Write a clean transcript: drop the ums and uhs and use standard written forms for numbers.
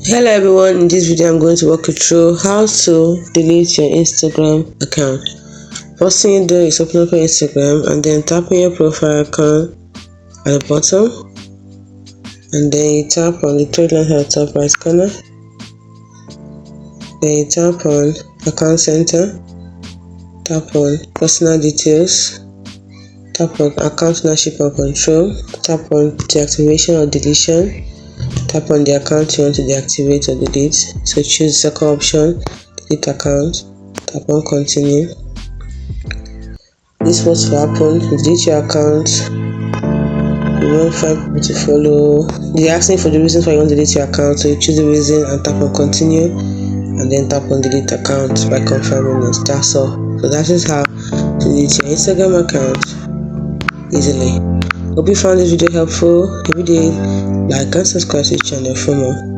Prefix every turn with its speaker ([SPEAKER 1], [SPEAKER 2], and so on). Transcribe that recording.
[SPEAKER 1] Hello everyone, in this video I'm going to walk you through how to delete your Instagram account. First thing you do is open up your Instagram and then tap on your profile account at the bottom, and then you tap on the third line at the top right corner. Then you tap on account center, tap on personal details, tap on account ownership and control, tap on deactivation or deletion. Tap on the account you want to deactivate or delete. So choose the second option, delete account. Tap on continue. This was to happen. You delete your account. You won't find people to follow. They're asking for the reasons why you want to delete your account. So you choose the reason and tap on continue, and then tap on delete account by confirming it. That's all. So that is how to delete your Instagram account easily. Hope you found this video helpful. If you did, like and subscribe to the channel for more.